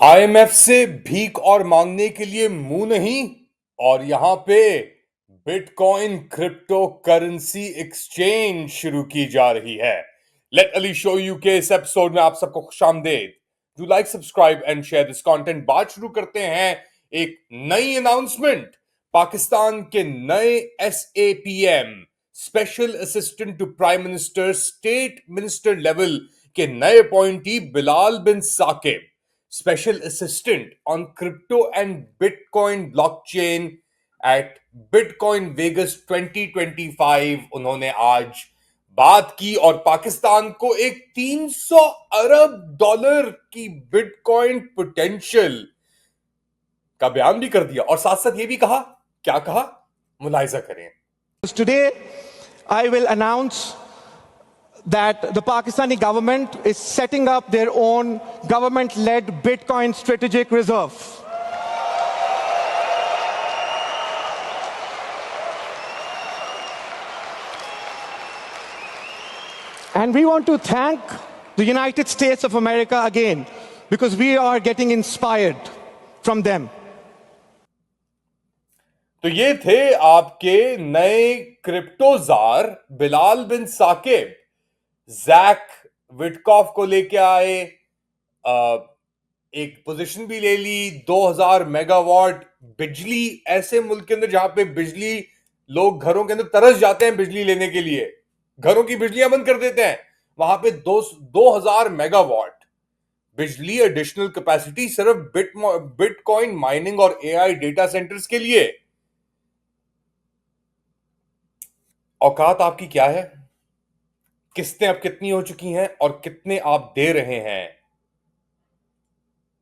IMF से भीख और मांगने के लिए मुंह नहीं। और यहां पे बिटकॉइन क्रिप्टो करेंसी एक्सचेंज शुरू की जा रही है। लेट अली शो यू के इस एपिसोड में आप सबको खुशामदेद। Do like, subscribe and share this content. बात शुरू करते हैं एक नई अनाउंसमेंट। पाकिस्तान के नए SAPM, special assistant to prime minister, state minister level के नए appointee Bilal bin Saqib, special assistant on crypto and Bitcoin blockchain at Bitcoin Vegas 2025, उन्होंने आज बात की और पाकिस्तान को एक 300 अरब डॉलर की बिटकॉइन पोटेंशियल का बयान भी कर दिया और साथ साथ ये भी कहा, क्या कहा, मुलाहिजा करें। Today, I will announce that the Pakistani government is setting up their own government-led Bitcoin strategic reserve. And we want to thank the United States of America again because we are getting inspired from them. तो ये थे आपके नए क्रिप्टोजार Bilal bin Saqib. Jack Witkoff को लेके आए, एक position भी ले ली। 2000 मेगावाट बिजली, ऐसे मुल्क के अंदर जहां पे बिजली, लोग घरों के अंदर तरस जाते हैं बिजली लेने के लिए, घरों की बिजलियां बंद कर देते हैं, वहां पे 2000 मेगावाट बिजली एडिशनल कैपेसिटी सिर्फ बिटकॉइन माइनिंग और एआई डेटा सेंटर्स के लिए। औकात आपकी क्या है? किस्तें अब कितनी हो चुकी हैं और कितने आप दे रहे हैं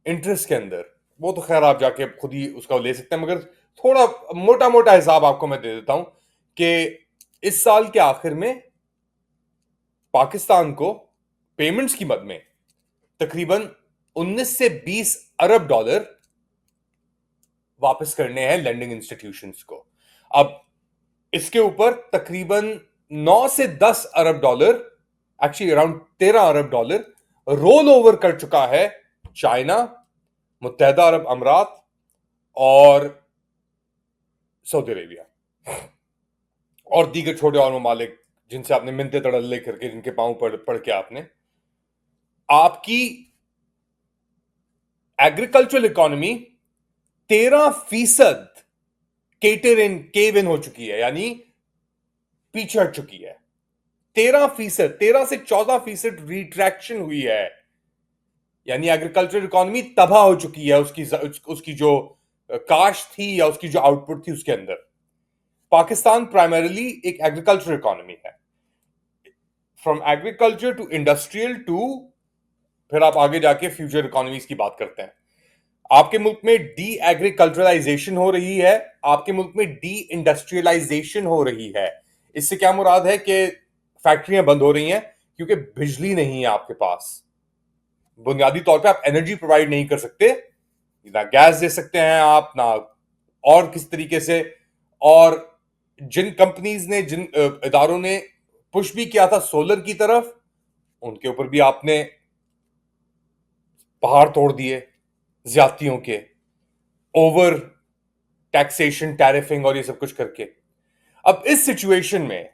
इंटरेस्ट के अंदर? वो तो खैर आप जाके खुद ही उसका ले सकते हैं, मगर थोड़ा मोटा मोटा हिसाब आपको मैं दे देता हूं कि इस साल के आखिर में पाकिस्तान को पेमेंट्स की मद में तकरीबन 19 से 20 अरब डॉलर वापस करने हैं लेंडिंग इंस्टीट्यूशंस को। अब इसके ऊपर तकरीबन 9 से 10 अरब डॉलर, एक्चुअली अराउंड 13 अरब डॉलर रोल ओवर कर चुका है चाइना, मुत्तहदा अरब अमीरात और सऊदी अरेबिया और दीगर छोटे और ममालिक जिनसे आपने मिन्नतें तड़ल्ले करके, जिनके पांव पढ़ के आपकी एग्रीकल्चरल इकोनॉमी 13% केव इन हो चुकी है, यानी पीछे हट चुकी है। 13%, 13 से 14% रिट्रैक्शन हुई है, यानी एग्रीकल्चर इकोनॉमी तबाह हो चुकी है। उसकी जो काश थी या उसकी जो आउटपुट थी उसके अंदर। पाकिस्तान प्राइमरीली एक एग्रीकल्चर इकोनॉमी है। From agriculture to industrial to, फिर आप आगे जाके फ्यूचर इकोनॉमीज की बात करते हैं। आपके मुल्क में डी एग्रीकल्चरलाइजेशन हो रही है, आपके मुल्क में डी इंडस्ट्रियलाइजेशन हो रही है। इससे क्या मुराद है कि फैक्ट्रियां बंद हो रही हैं क्योंकि बिजली नहीं है आपके पास। बुनियादी तौर पे आप एनर्जी प्रोवाइड नहीं कर सकते, ना गैस दे सकते हैं आप, ना और किस तरीके से। और जिन कंपनीज ने, जिन इदारों ने पुश भी किया था सोलर की तरफ, उनके ऊपर भी आपने पहाड़ तोड़ दिए ज्यादतियों के, ओवर टैक्सेशन, टैरिफिंग और ये सब कुछ करके। अब इस सिचुएशन में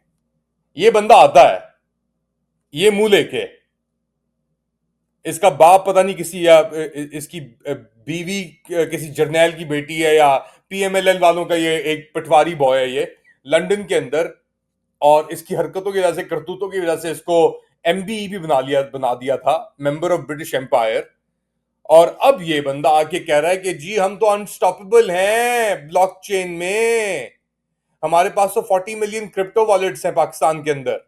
ये बंदा आता है, ये मुंह लेके, इसका बाप पता नहीं किसी, या इसकी बीवी किसी जर्नैल की बेटी है, या पीएमएलएन वालों का ये एक पटवारी बॉय है ये लंदन के अंदर, और इसकी हरकतों की वजह से, करतूतों की वजह से इसको एमबीई भी बना दिया था, मेंबर ऑफ ब्रिटिश एम्पायर। और अब ये बंदा आके कह रहा है कि जी हम तो अनस्टॉपेबल हैं ब्लॉकचेन में, हमारे पास तो 40 मिलियन क्रिप्टो वॉलेट्स हैं पाकिस्तान के अंदर,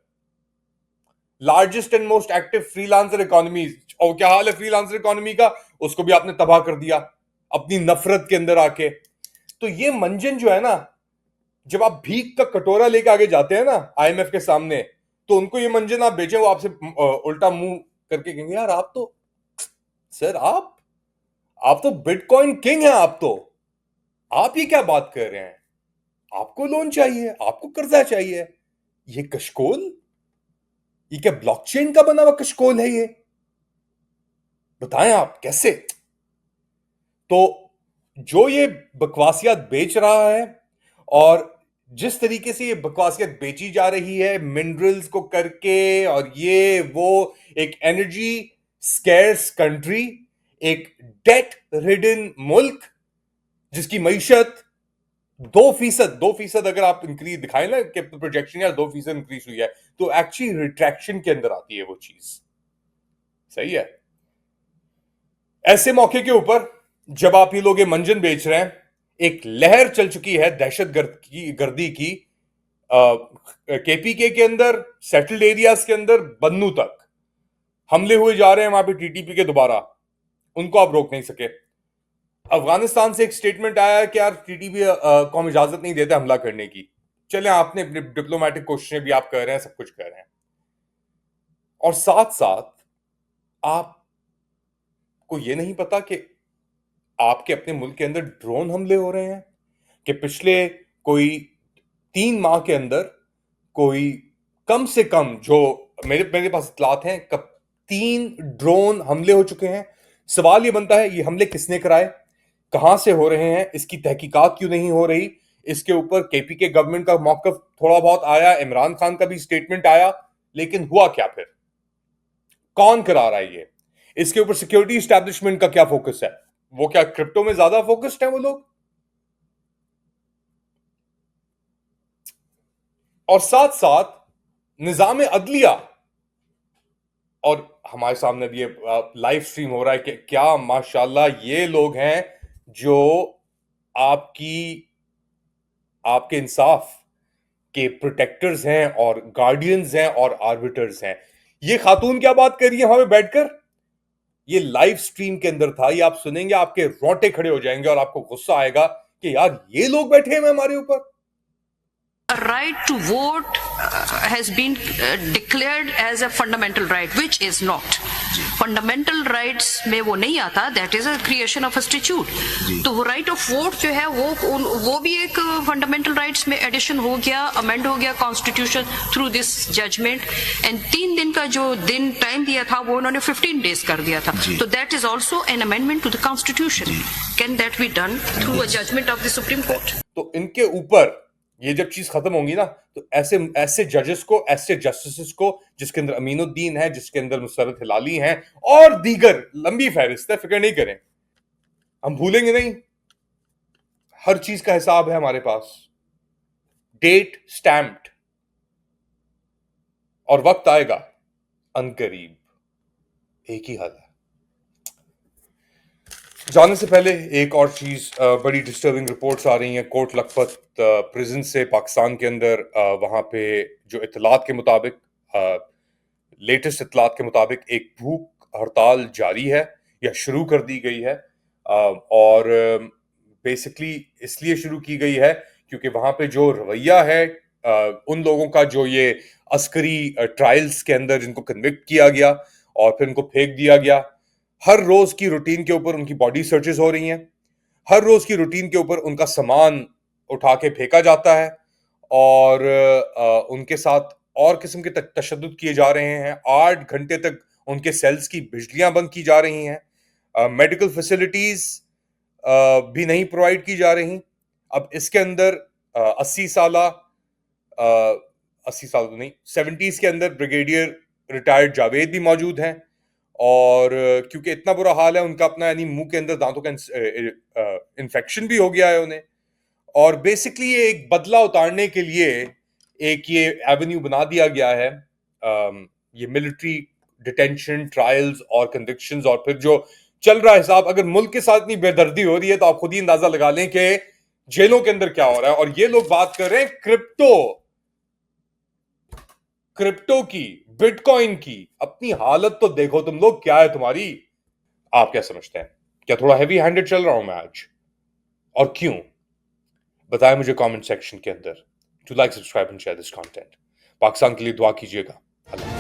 largest and most active freelancer economy. और क्या हाल है फ्रीलांसर इकोनॉमी का? उसको भी आपने तबाह कर दिया अपनी नफरत के अंदर आके। तो ये मंजन जो है ना, जब आप भीख का कटोरा लेके आगे जाते हैं ना आईएमएफ के सामने, तो उनको ये मंजन आप बेचें, वो आपसे उल्टा मुंह करके कहेंगे यार आप तो, सर आप तो बिटकॉइन किंग हैं, आप ये क्या बात कर रहे हैं? आपको लोन चाहिए, आपको कर्जा चाहिए, ये कशकोल, ये क्या ब्लॉकचेन का बना हुआ कशकोल है ये? बताएं आप कैसे? तो जो ये बकवासियात बेच रहा है और जिस तरीके से ये बकवासियत बेची जा रही है मिनरल्स को करके और ये वो, एक एनर्जी स्कैर्स कंट्री, एक डेट रिडन मुल्क जिसकी मईशत 2% अगर आप इंक्रीज दिखाएं ना कि प्रोजेक्शन या 2% इंक्रीज हुई है, तो एक्चुअली रिट्रैक्शन के अंदर आती है वो चीज। सही है। ऐसे मौके के ऊपर जब आप ये लोग ये मंजन बेच रहे हैं, एक लहर चल चुकी है दहशत गर्दी की केपीके के अंदर, सेटल्ड एरियाज के अंदर, बन्नू तक हमले हुए जा रहे हैं वहां पे टीटीपी के दोबारा, उनको आप रोक नहीं सके। अफगानिस्तान से एक स्टेटमेंट आया कि यार टीटीपी को हम इजाजत नहीं देते हमला करने की। चले, आपने डिप्लोमेटिक कोशिशें भी आप कर रहे हैं, सब कुछ कर रहे हैं, और साथ साथ आपको ये नहीं पता कि आपके अपने मुल्क के अंदर ड्रोन हमले हो रहे हैं, कि पिछले कोई 3 माह के अंदर कोई कम से कम, जो मेरे पास इतलात हैं, कब 3 ड्रोन हमले हो चुके हैं। सवाल ये बनता है, ये हमले किसने कराए, कहां से हो रहे हैं, इसकी तहकीकात क्यों नहीं हो रही। इसके ऊपर केपीके गवर्नमेंट का मौकफ थोड़ा बहुत आया, इमरान खान का भी स्टेटमेंट आया, लेकिन हुआ क्या फिर, कौन करा रहा है ये, इसके ऊपर सिक्योरिटी एस्टैब्लिशमेंट का क्या फोकस है, वो क्या क्रिप्टो में ज्यादा फोकस्ड है वो लोग। और साथ साथ निजाम अदलिया, और हमारे सामने भी ये लाइव स्ट्रीम हो रहा है कि क्या माशाल्लाह ये लोग हैं जो आपके इंसाफ के प्रोटेक्टर्स हैं और गार्डियंस हैं और आर्बिटर्स हैं। ये खातून क्या बात कर रही है वहां पे बैठकर, ये लाइव स्ट्रीम के अंदर था, ये आप सुनेंगे आपके रोंगटे खड़े हो जाएंगे और आपको गुस्सा आएगा कि यार ये लोग बैठे हैं हमारे ऊपर। A right to vote has been declared as a fundamental right, which is not. Fundamental rights में वो नहीं आता, that is a creation of a statute. तो वो right of vote जो है वो भी एक fundamental rights में addition हो गया, amend हो गया constitution through this judgment. And 3 दिन का जो दिन time दिया था वो उन्होंने 15 days कर दिया था. So that is also an amendment to the constitution. Can that be done through a judgment of the Supreme Court? तो इनके ऊपर ये जब चीज खत्म होगी ना, तो ऐसे जजेस को, ऐसे जस्टिस को, जिसके अंदर अमीनुद्दीन है, जिसके अंदर मुसर्रत हिलाली हैं और दीगर लंबी फहरिस्त है, फिक्र नहीं करें, हम भूलेंगे नहीं। हर चीज का हिसाब है हमारे पास, डेट स्टैम्प्ड, और वक्त आएगा अनकरीब, एक ही हाल है। जाने से पहले एक और चीज, बड़ी डिस्टर्बिंग रिपोर्ट्स आ रही हैं कोट लखपत प्रिजन से पाकिस्तान के अंदर। वहां पे जो इतलात के मुताबिक, लेटेस्ट इतलात के मुताबिक, एक भूख हड़ताल जारी है या शुरू कर दी गई है, और बेसिकली इसलिए शुरू की गई है क्योंकि वहां पे जो रवैया है उन लोगों का, जो ये अस्करी ट्रायल्स के अंदर जिनको कन्विक्ट किया गया और फिर उनको फेंक दिया गया, हर रोज की रूटीन के ऊपर उनकी बॉडी सर्चेस हो रही हैं, हर रोज की रूटीन के ऊपर उनका सामान उठा के फेंका जाता है, और उनके साथ और किस्म के तशद्दुद किए जा रहे हैं। 8 घंटे तक उनके सेल्स की बिजलियां बंद की जा रही हैं, मेडिकल फैसिलिटीज भी नहीं प्रोवाइड की जा रही। अब इसके अंदर 80 साल तो नहीं, 70s के अंदर ब्रिगेडियर रिटायर्ड जावेद भी मौजूद हैं, और क्योंकि इतना बुरा हाल है उनका अपना, यानी मुंह के अंदर दांतों का इन्फेक्शन भी हो गया है उन्हें, और बेसिकली ये एक बदला उतारने के लिए एक ये एवेन्यू बना दिया गया है, ये मिलिट्री डिटेंशन, ट्रायल्स और कन्विक्शंस, और फिर जो चल रहा है हिसाब, अगर मुल्क के साथ इतनी बेदर्दी हो रही है तो आप खुद ही अंदाजा लगा लें कि जेलों के अंदर क्या हो रहा है। और ये लोग बात कर रहे हैं क्रिप्टो की, बिटकॉइन की। अपनी हालत तो देखो तुम लोग, क्या है तुम्हारी। आप क्या समझते हैं, क्या थोड़ा हैवी हैंडेड चल रहा हूं मैं आज, और क्यों, बताएं मुझे कमेंट सेक्शन के अंदर। To like, subscribe and share this content. Pakistan के लिए दुआ कीजिएगा। अल्लाह।